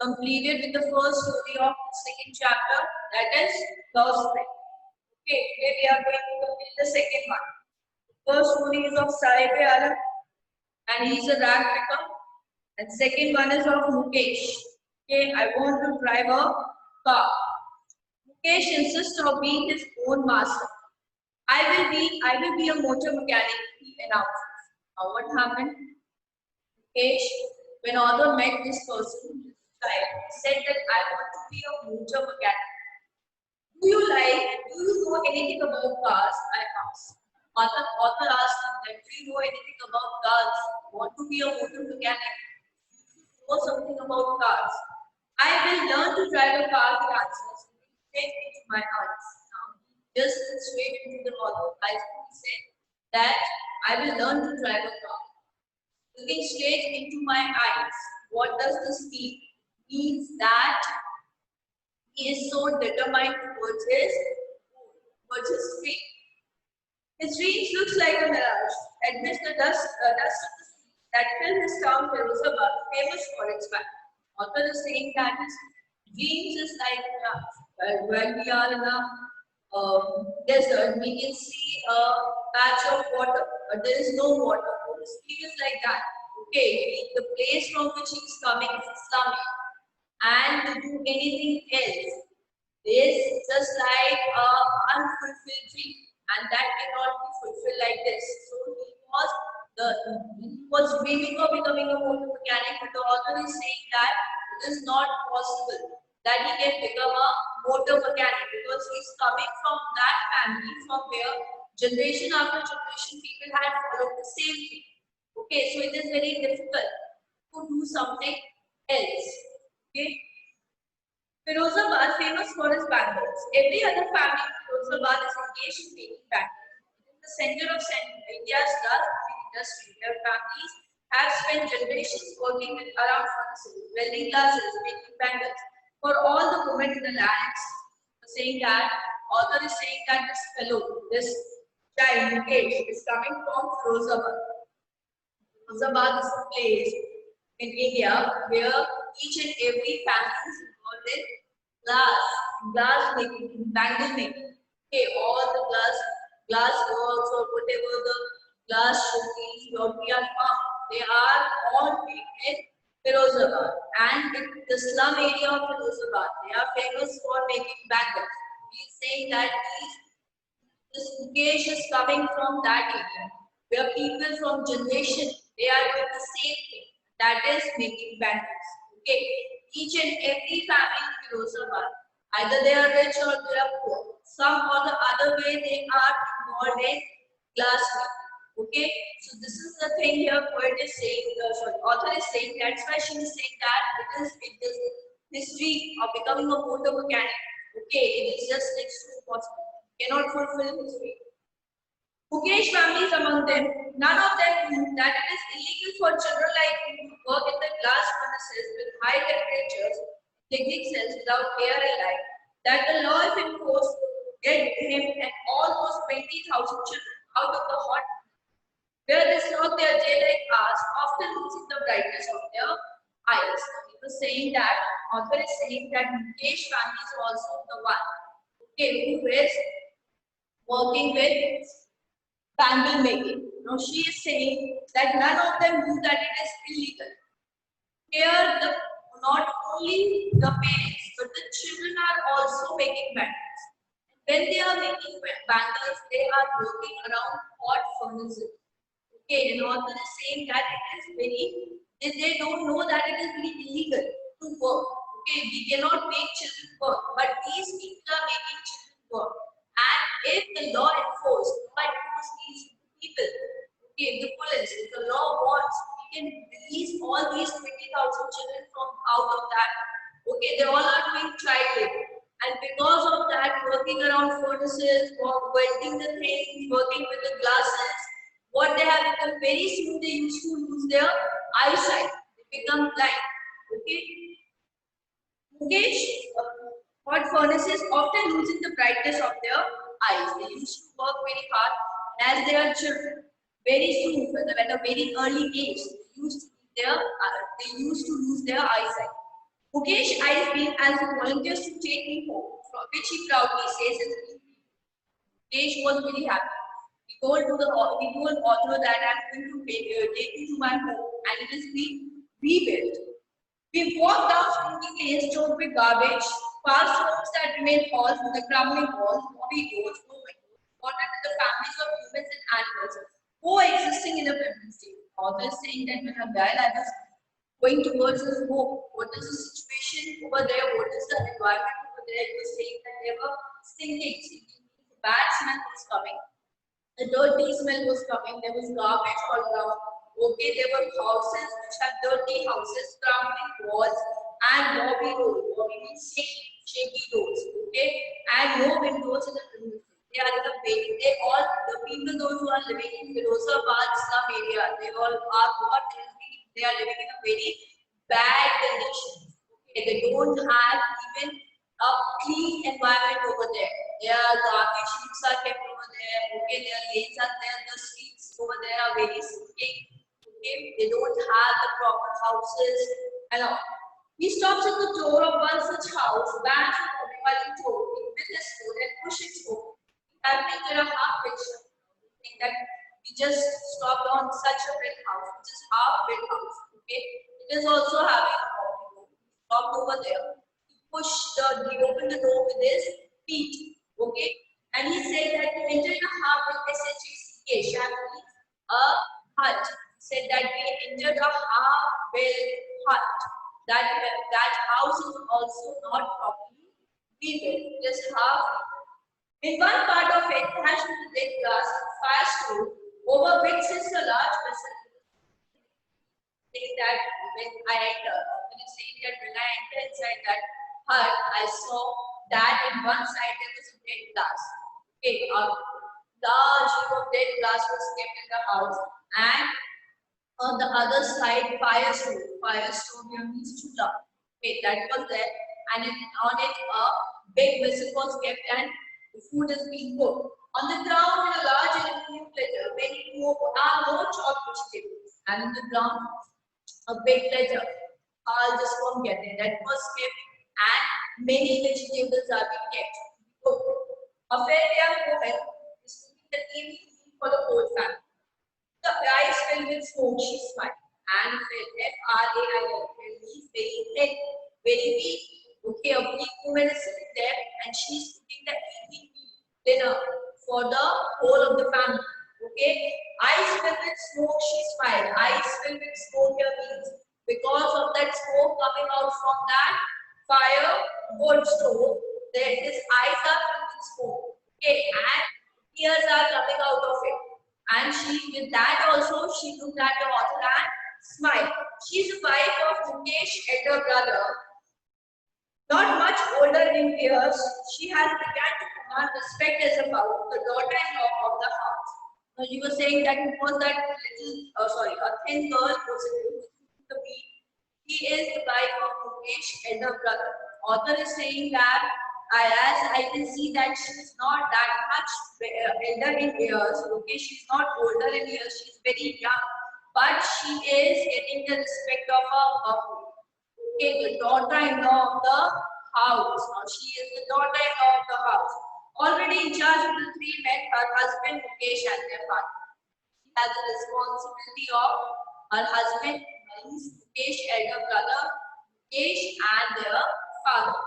completed with the first story of the second chapter, that is Lost Spring. Okay, today we are going to complete the second one. The first story is of Sahib Alam and he is a rag picker. And second one is of Mukesh. Okay, I want to drive a car. Mukesh insists of being his own master. I will be a motor mechanic, he announces. Now what happened? Mukesh, when Arthur met this person, this child, he said that I want to be a motor mechanic. Do you know anything about cars? I asked. Arthur asked him that, do you know anything about cars? Want to be a motor mechanic? Know something about cars. I will learn to drive a car, he answers, straight into my eyes. Now, just straight into the author's eyes, he said that I will learn to drive a car. Looking straight into my eyes, what does this mean? It means that he is so determined towards his dream. His dreams looks like a mirage, amidst the dust of the sea that fill his town Firozabad, famous for its bank. Author is saying that his dreams is like a mirage. When we are in a desert, we can see a patch of water, but there is no water. His dream is like that. Okay, the place from which he is coming is Islamic, and to do anything else is just like an unfulfilled dream, and that cannot be fulfilled like this. So he was dreaming of becoming a motor mechanic, but the author is saying that it is not possible that he can become a motor mechanic because he is coming from that family from where generation after generation people had followed the same thing. Okay, so it is very difficult to do something else. Okay. Firozabad, famous for its bangles. Every other family in Firozabad is engaged in making bangles. It is the center of India's glass industry, where families have spent generations working with around furnaces, welding glasses, making bangles. For all the women in the lands, saying that, author is saying that this child, Mukesh, is coming from Firozabad. Firozabad is a place in India where each and every family is involved in glass making, bangle making. Okay, all the glass works or whatever the glass showcase what we are found, they are all made in Firozabad. And in the slum area of Firozabad, they are famous for making bangles. He is saying that this Mukesh is coming from that area where people from generation they are doing the same thing, that is making bangles. Okay, each and every family in Firozabad, either they are rich or they are poor, some or the other way they are involved in glassmaking. Okay, so this is the thing here poet is saying, author is saying, that's why she is saying that it is history of becoming a motor mechanic. Okay, it is just next to impossible, cannot fulfill his dream. Mukesh family is among them. None of them knew that it is illegal for children like him to work in the glass furnaces with high temperatures, technique cells without air and light. That the law if imposed would get him and almost 20,000 children out of the hot where they slog their daylight hours, often losing the brightness of their eyes. He was saying that, author is saying that Mukesh family is also the one, okay, who is working with bangle making. Now she is saying that none of them knew that it is illegal. Here, not only the parents, but the children are also making bangles. When they are making bangles, they are working around hot furnaces. Okay, the author is saying that they don't know that it is really illegal to work. Okay, we cannot make children work, but these people are making children work. And if the law enforced these people, okay, the police, if the law wants, we can release all these 20,000 children from out of that. Okay, they all are doing child labor. And because of that, working around furnaces, welding the things, working with the glasses, what they have become very soon, they used to lose their eyesight. They become blind. Okay. Mukesh, hot furnaces often losing the brightness of their eyes. They used to work very hard, and as they are children, very soon, at a very early age, they used to lose their eyesight. Mukesh eyes beam as he volunteers to take me home, from which he proudly says it's me. Mukesh was very happy. He told author that I'm going to take you to my home and it is being rebuilt. We walked down spooky lanes choked with garbage, past homes that remain halls with the crumbling walls, mobby doors, no windows, bordered with the families of humans and animals coexisting in a present state. Author is saying that while I was going towards his home, what is the situation over there? What is the environment over there? He was saying that they were stinking. Bad smell was coming. The dirty smell was coming. There was garbage all around. Okay, there were houses which had dirty houses, crumbling walls, and lobby doors. Lobby means shaky doors. Okay, and no windows in the room. They are in a way. The people those who are living in Firozabad slum area, they all are what they are living in a very bad condition. Okay, they don't have even a clean environment over there. Their garbage heaps are kept over there. Okay, their lanes are there. The streets over there are very sinking. Okay, they don't have the proper houses and all. He stops at the door of one such house, bangs on the open door with his foot and pushes it open. We have painted a half picture. Think that we just stopped on such a big house, which is half built house. Okay, it is also having a hall. Stopped over there. He opened the door with his feet. Okay, and he said that he entered the half with SHACK, Shak means a hut. He said that we entered a half-built hut. That house is also not properly rebuilt. Just half. In one part of it, hatched with thick glass, fire stove, over which sits a large vessel. Saying that when it's saying that when I entered inside that hut, I saw that in one side there was a dead glass. Okay, a large heap of dead glass was kept in the house, and on the other side, fire stove. Fire stove here means chula. Okay, that was there, and on it a big vessel was kept, and the food is being cooked. On the ground, in a large aluminum platter, no chopped vegetables, and in the ground, a big platter. I'll just forget it. That was kept, and many vegetables are being kept. Cooked. A fair young woman is cooking the evening meal for the whole family. The eyes filled with smoke, she smiled. And F-R-A-I-L, means very thin, very weak. Okay, a weak woman is sitting there and she's cooking the evening dinner for the whole of the family. Okay, eyes filled with smoke, she smiled. Eyes filled with smoke here means because of that smoke coming out from that fire wood stove, there his eyes are filled with smoke. Okay, and tears are coming out of it. And with that also, she looked at the author and smiled. She's the wife of Mukesh's elder brother. Not much older in years, she has begun to command respect as about the daughter-in-law of the house. Now you were saying that it was that a thin girl who was the meat. He is the wife of Mukesh's elder brother. Author is saying that as I can see that she is not that much elder in years. Okay, she's not older in years. She's very young, but she is getting the respect of a buffalo. Okay, the daughter-in-law of the house. Now she is the daughter-in-law of the house. Already in charge of the three men, her husband Mukesh and their father. She has the responsibility of her husband, Mukesh, elder brother, Mukesh, and their father.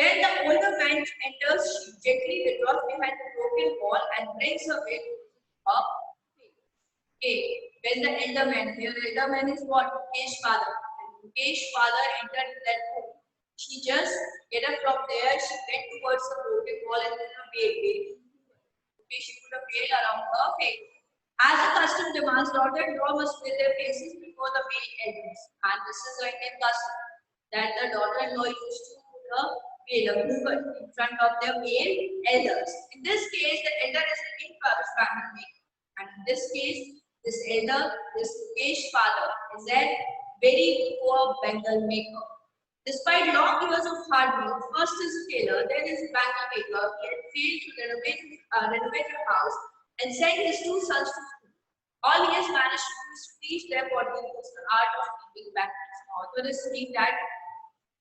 Then the older man enters, she gently withdraws behind the broken wall and brings her way to her face. Okay, when the elder man, here elder man is what? Mukesh's father. When Mukesh's father entered that room, she just get up from there, she went towards the broken wall and then a veil. Okay, she put a veil around her face. As the custom demands, daughter-in-law must veil their faces before the male elders. And this is like a custom that the daughter-in-law used to put a veil, a hookah in front of their male elders. In this case, the elder is the king father's family male. And in this case, this elder, this Mukesh father, is a very poor Bengal maker. Despite long years of hard work, first as a tailor, then as a bangle maker, he had failed to renovate a house and send his two sons to school. All he has managed to do is to teach them what he knows, the art of making bangles. Author is saying that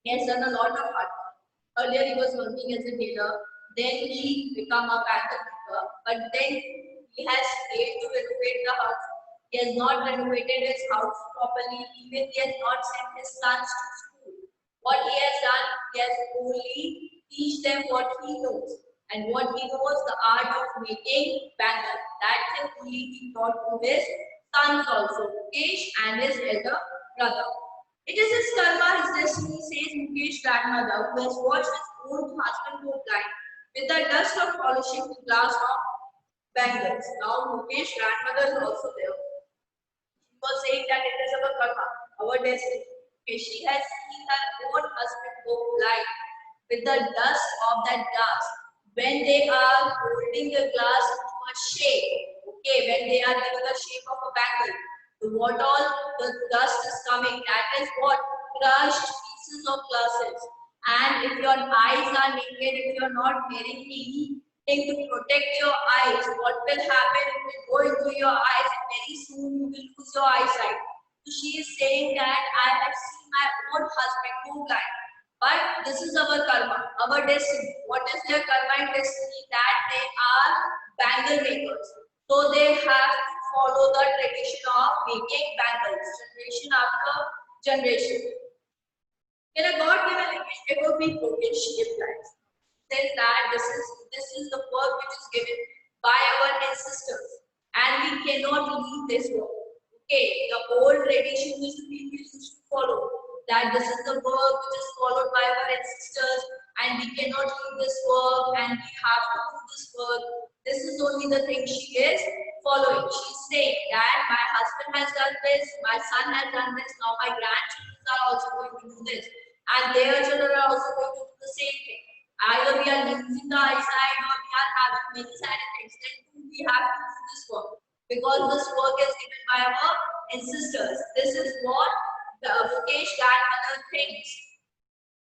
He has done a lot of hard work. Earlier he was working as a tailor, then he became a banker maker, but then he has failed to renovate the house. He has not renovated his house properly, even he has not sent his sons to school. What he has done, he has only teach them what he knows. And what he knows, the art of making bangles. That thing only he taught to his sons also, Mukesh and his elder brother. It is his karma, his destiny, says Mukesh's grandmother, who has watched his own husband go blind with the dust of polishing the glass of bangles. Now Mukesh's grandmother is also there. She was saying that it is our karma, our destiny. Okay, she has seen her own husband go blind with the dust of that glass. When they are holding the glass into a shape, okay, when they are giving the shape of a bangle, what all the dust is coming, that is what crushed pieces of glasses. And if your eyes are naked, if you are not wearing anything to protect your eyes, what will happen? It will go into your eyes and very soon you will lose your eyesight. So she is saying that I have seen my own husband go blind. But this is our karma, our destiny. What is their karma and destiny? That they are bangle makers. So they have to follow the tradition of making bangles, generation after generation. In a God-given image, it will be broken shaped lives. Says that this is the work which is given by our ancestors, and we cannot leave this work. Okay, the old tradition which the people used to follow, that this is the work which is followed by our ancestors, and we cannot leave this work, and we have to do this work. This is only the thing she is following. She's saying that my husband has done this, my son has done this, now my grandchildren are also going to do this, and their children are also going to do the same thing. Either we are losing the eyesight or we are having many side effects, then we have to do this work because this work is given by our ancestors. This is what the Mukesh grandmother thinks.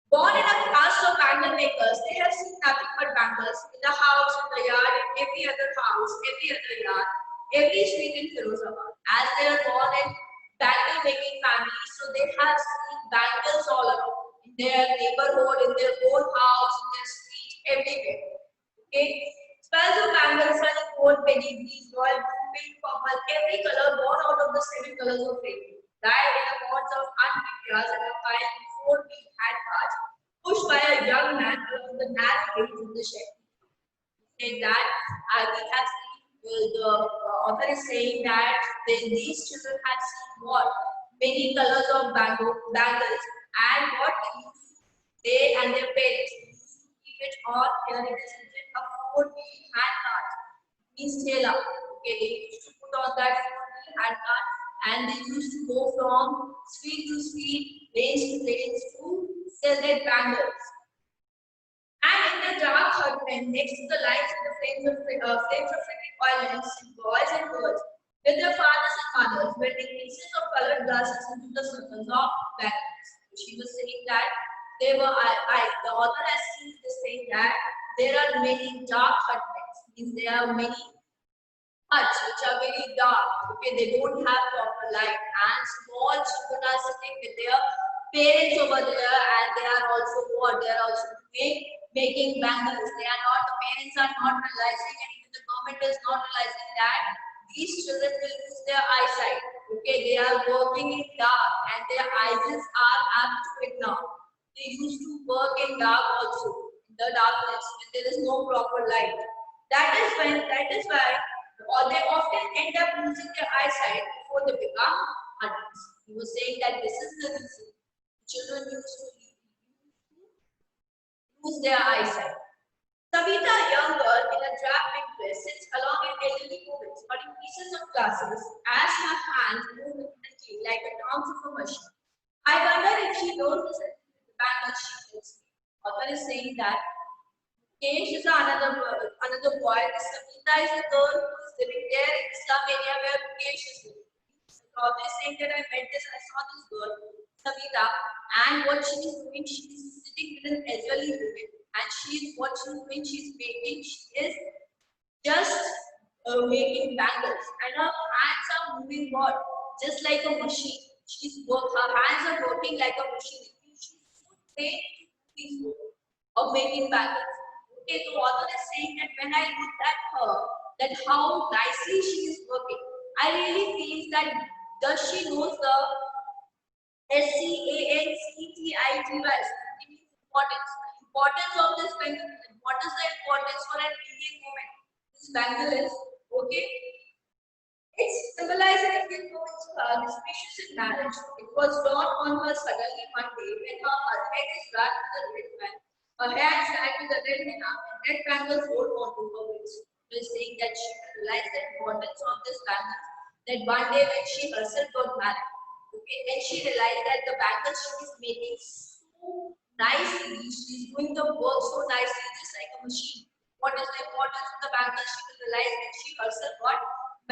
Born in a caste of bangle makers, they have seen nothing but bangles in the house, in the yard, in every other house, every other yard, every street in Firozabad. As they are born in bangle making families, so they have seen bangles all around in their neighborhood, in their own house, in their street, everywhere. Okay, spells of bangles are the gold, pedigrees, royal blue, pink, purple, every color born out of the seven colors of rainbow. Dyed in the pots of unpicked and a pile before being hand cards, pushed by a young man along the narrow gates in the shed. Said that we have seen the author is saying that these children had seen what many colors of bangles and what they and their parents used to keep it on. Here it is written a 4-wheel hand cart means thela. Okay, they used to put on that 4-wheel hand cart and they used to go from street to street, lanes to lanes to sell their bangles. And in the dark hutmen, next to the lights and the flames of flickering oil lamps, boys and girls, with their fathers and mothers, wearing pieces of colored glasses into the circles of bangles. She was saying that they were, the author has seen this saying that there are many dark hutmen, means there are many huts which are very dark. Okay, they don't have proper light, and small children are sitting with their parents over there, and they are also what? They are also making bangles. They are not, the parents are not realizing, and even the government is not realizing that these children will lose their eyesight. Okay, they are working in dark, and their eyes are up to it now. They used to work in dark also, in the darkness, when there is no proper light. That is why or they often end up losing their eyesight before they become adults. He was saying that this is the reason children used to lose their eyesight. Savita, a young girl in a drab pink dress, sits along an elderly woman, cutting pieces of glasses as her hands move rhythmically like the tongues of a machine. I wonder if she knows the bangle she makes. Author is saying that Kesh is another boy. This Samita is the girl who is living there in the slum area where Kesh is living. The author is saying that I met this, I saw this girl, Samita, and what she is doing, she is sitting with an elderly woman, and what she is doing, she is making, she is just making bangles, and her hands are moving what? Just like a machine. Her hands are working like a machine. She's so same of making bangles. Okay, so author is saying that when I look at her, that how nicely she is working, I really feel that does she knows the SCANCTITY importance. Importance of this bangle. What is the importance for an Indian woman? This bangle is okay. It symbolizes Indian woman's auspicious in marriage. It was drawn on her suddenly one day when her head is wrapped with a red band. Her hands tied with a red henna and red bangles rolled onto her waist. She is saying that she realized the importance of this bangle. That one day when she herself got married, okay, then she realized that the bangles she is making so nicely, she is doing the work so nicely, just like a machine. What is the importance of the bangles? She will realize when she herself got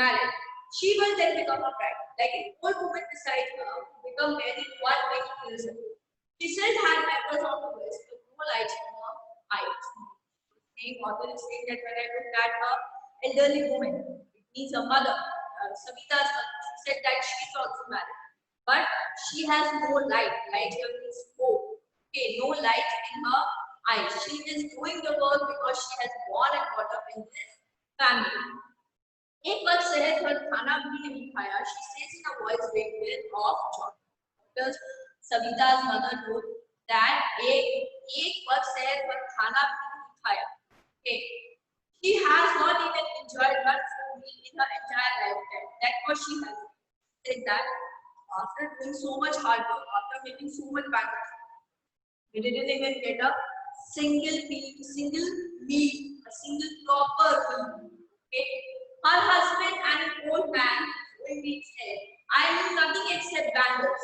married. She will then become a bride. Like an old woman decides her to become married while making years ago. She still had members on the wrist, but no light in her eyes. Same author is saying that when I looked at her elderly woman, it means a mother, Savita's mother, she said that she is also married. But she has no light. Light here means hope. Okay, no light in her eyes. She is doing the work because she has born and brought up in this family. एक वक्त शहर पर खाना भी नहीं खाया. She says in a voice break of joy. Because Savita's mother told that एक वक्त शहर पर खाना भी नहीं खाया. Okay. She has not even enjoyed one full meal in her entire lifetime. That's what she has said that after doing so much hard work, after making so much bangles, we didn't even get a single meal, a single proper meal. Okay. Her husband and an old man will be said, I do nothing except bangles.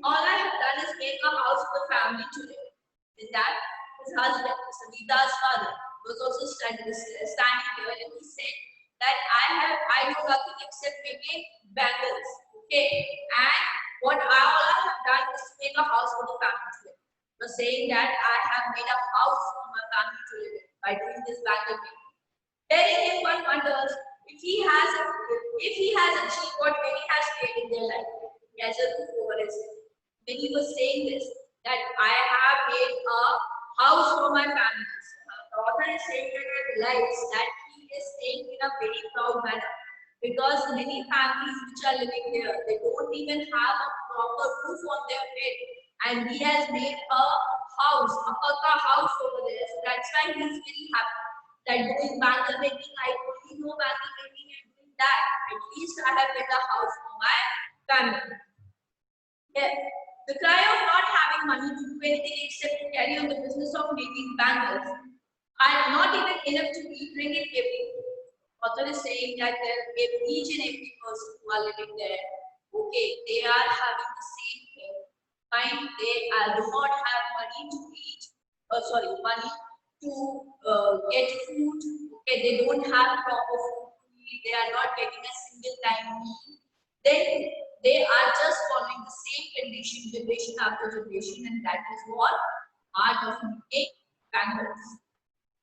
All I have done is make a house for the family to live. In that, his husband, Savita's father, was also standing here and he said that I know nothing except making bangles. Okay. And all I have done is make a house for the family to live. Was saying that I have made a house for my family to live in by doing this bangle making. Telling him one wonders if he has achieved what many has failed in their life. He has a roof over his head. When he was saying this, that I have made a house for my family. The author is saying that I realize that he is saying in a very proud manner. Because many families which are living there, they don't even have a proper roof on their head. And he has made a house, a pakka house over there. So that's why he is very happy. That doing bangle making, I only know bangle making and doing that. At least I have made a house for my family. Yeah. The cry of not having money to do anything except to carry on the business of making bangles are not even enough to eat, bring it every day. Author is saying that each and every person who are living there, okay, they are having the same thing. Fine, they do not have money to eat, money to get food. Okay, they don't have proper food to eat. They are not getting a single time meal. Then they are just following the same condition generation after generation, and that is what art of making bangles.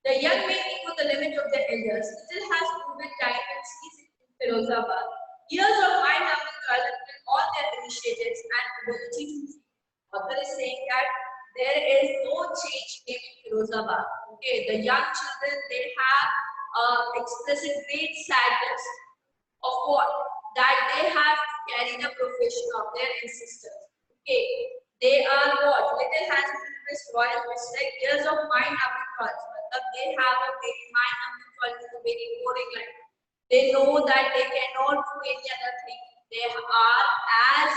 The young may think of the limit of the elders. Still has proven time and sees it in Firozabad. Years of mind have been developed in all their initiatives and ability to see. Author is saying that there is no change in Firozabad. Okay, the young children, they have expressed great sadness of what? That they have carried the profession of their ancestors. Okay, they are what? Little has been this royal respect. Years of mind have been crossed. They have a very mind have been crossed with a very boring life. They know that they cannot do any other thing. They are as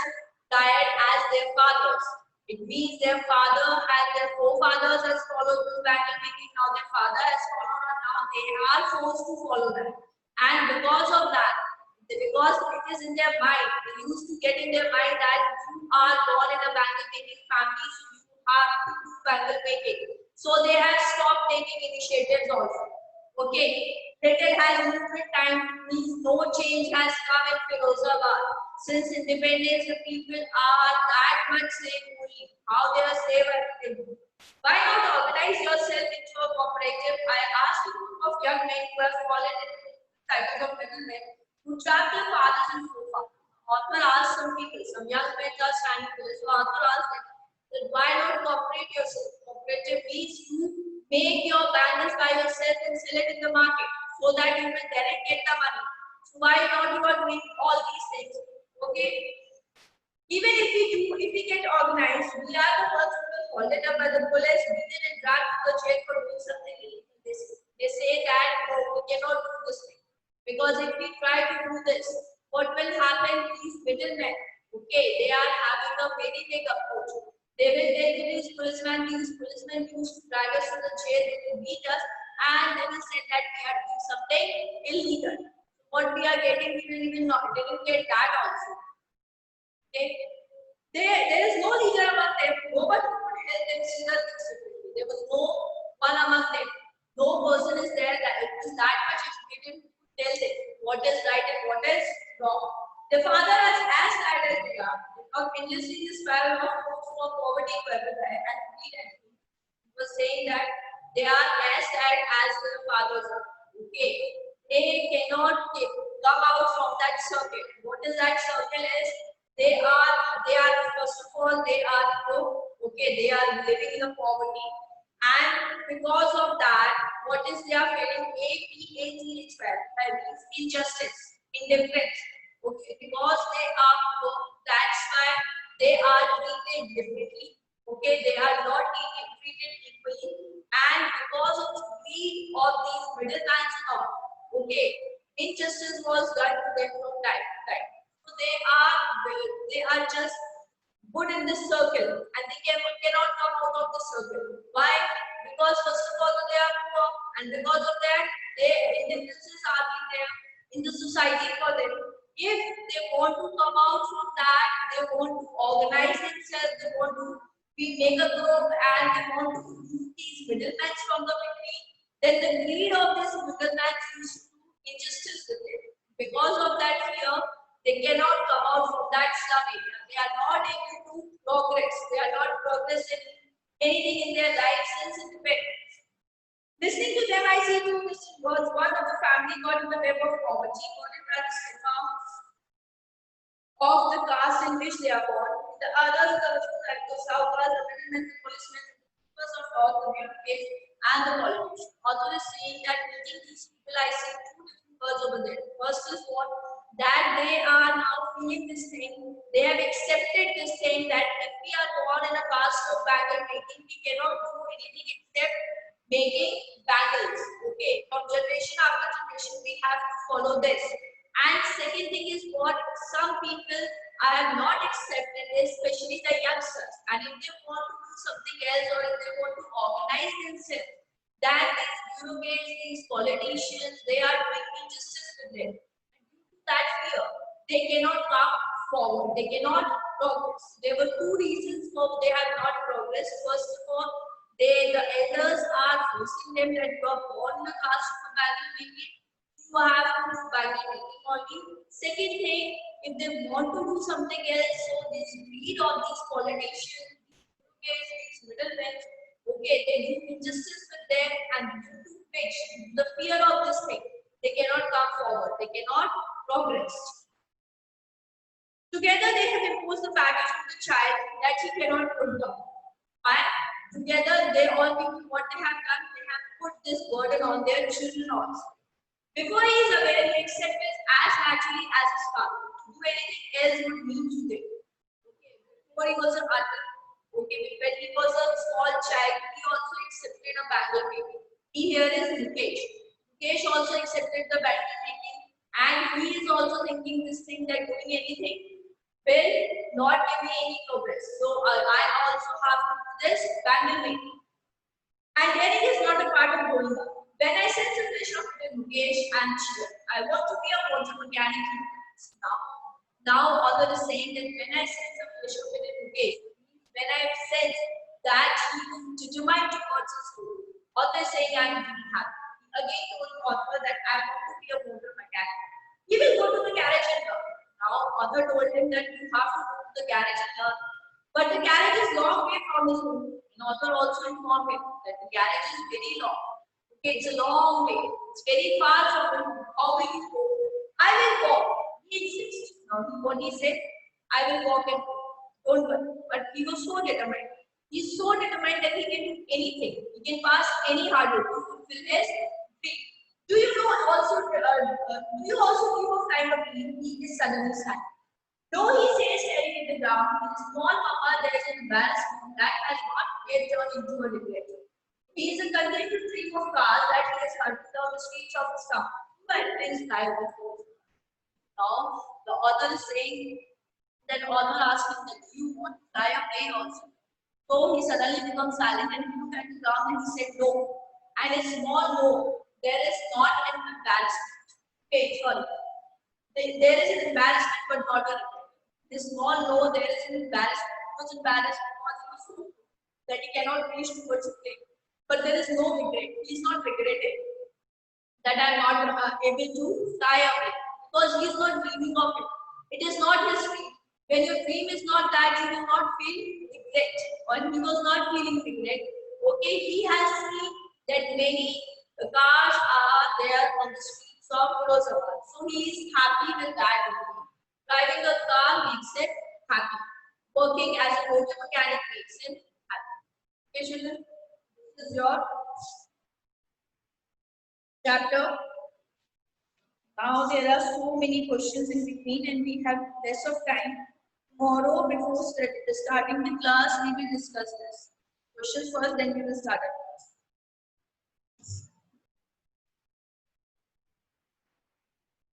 tired as their fathers. It means their father and their forefathers has followed this bangle making. Now their father has followed, and now they are forced to follow that. And because of that, because it is in their mind, they used to get in their mind that you are born in a bangle making family, so you have to do bangle making. So they have stopped taking initiatives also. Okay, little has moved with time, means no change has come in Firozabad. Since independence, the people are that much slave only. How they are slave everything. Why not organize yourself into a cooperative? I asked a group of young men who have fallen into the cycles of middlemen who trap their fathers and forefathers. Author asked some people, some young men are standing for this. So author asked them, why not cooperate yourself okay, please do make your bangles by yourself and sell it in the market so that you will directly get the money. So why not you are doing all these things? Okay. Even if we get organized, we are the ones who will called up by the police, beaten and dragged to the jail for doing something illegal. They say that no, we cannot do this thing. Because if we try to do this, what will happen? These middlemen, okay, they are having a very big approach. They will use policemen, these policemen used to drag us to the jail, they will beat us, and they will say that we are doing something illegal. What we are getting, we will even not, they will get that also. Okay. There is no leader among them. Nobody could help them see the security. There was no one among them. No person is there that is that much educated to tell them what is right and what is wrong. The father is as sad as they are. Of enlisting this parallel of for poverty and greed and he was saying that they are as sad as their fathers are. Okay. They cannot come out from that circle. What is that circle is? They are first of all they are poor, okay, they are living in a poverty, and because of that, what is they are feeling APAT that means injustice, indifference, okay, because they are poor, that's why they are treated differently, okay, they are not treated equally, and because of the greed of these middlemen and all, okay, injustice was done to them from time to time. So they are just put in this circle and they cannot come out of the circle. Why? Because first of all they are poor and because of that injustices are being there in the society for them. If they want to come out from that, they want to organize themselves, they want to make a group and they want to remove these middlemen from the between, then the greed of this middlemen used to injustice with them. Because of that fear, they cannot come out from that slum area. They are not able to progress. They are not progressing anything in their life since independence. Listening to them, I see two distinct words. One of the family got in the web of poverty, burdened by the stigma of the caste in which they are born. The others, the Sahukas, the middlemen, the policemen, the keepers of law, the bureaucrats, and the politicians. Author is saying that meeting these people, I see two different words over there. First is what? That they are now feeling this thing, they have accepted this thing that if we are born in a caste of bangle making, we cannot do anything except making bangles. Okay, from generation after generation, we have to follow this. And second thing is what some people are not accepted, especially the youngsters. And if they want to do something else or if they want to organize themselves, then these bureaucrats, these politicians, they are doing injustice with them. That fear, they cannot come forward, they cannot progress. There were two reasons for they have not progressed. First of all, the elders are forcing them that you are born in a caste of bangle making, you have to do bangle making only. Second thing, if they want to do something else, so this greed of these politicians, these middlemen, okay, they do injustice with them, and due to which the fear of this thing, they cannot come forward, they cannot progress. Together they have imposed the package to the child that he cannot put down. And together they all people what they have done, they have put this burden on their children also. Before he is aware, he accepts it as naturally as his father. To do anything else would mean to them. Okay. Before he was an adult, okay, when he was a small child, he also accepted a bangle making. Here is Mukesh. Mukesh also accepted the bangle making. And he is also thinking this thing that doing anything will not give me any progress. So I also have to do this bangle making. And daring is not a part of growing up. When I sense a wish of Mukesh and cheer, I want to be a water mechanic. Now author is saying that when I sense a wish of Mukesh, when I sense that he is determined towards his goal, author is saying I am really happy. Again told author that I want to be a motor mechanic. He will go to the garage and learn. Now author told him that you have to go to the garage and learn. But the garage is long way from his home. And author also informed him that the garage is very long. Okay, it's a long way. It's very far from him. How will you go? I will walk. He insists. Now what he said, I will walk and don't worry. But he was so determined. He's so determined that he can do anything. He can pass any hurdle to fulfill his dream. Do you know also? Do you also give a kind of dream? He is suddenly silent. Though he says staring at the ground, with his small mama, there is an embarrassment that has not yet turned into a regret. He is a continued dream of cars that he has hunted down the streets of his town. But his life before. Now, the author is saying that author asked him that you want to fly a plane also. So he suddenly becomes silent and he looked at the ground and he said no. And a small no. There is not an embarrassment. Okay, sorry. There is an embarrassment but not a regret. This small no, there is an embarrassment. Much embarrassment was in the food that he cannot reach towards the plane. But there is no regret. He is not regretting that I am not able to fly away because he is not dreaming of it. It is not his dream. When your dream is not that, you will not feel regret, or he was not feeling regret. Okay, he has seen that many cars are there on the streets of Firozabad, so he is happy with that. Driving a car makes him happy. Working as a motor mechanic makes him happy. Okay, children, this is your chapter. Now there are so many questions in between and we have less of time. Tomorrow before starting the class we will discuss this. Questions first, then we will start it.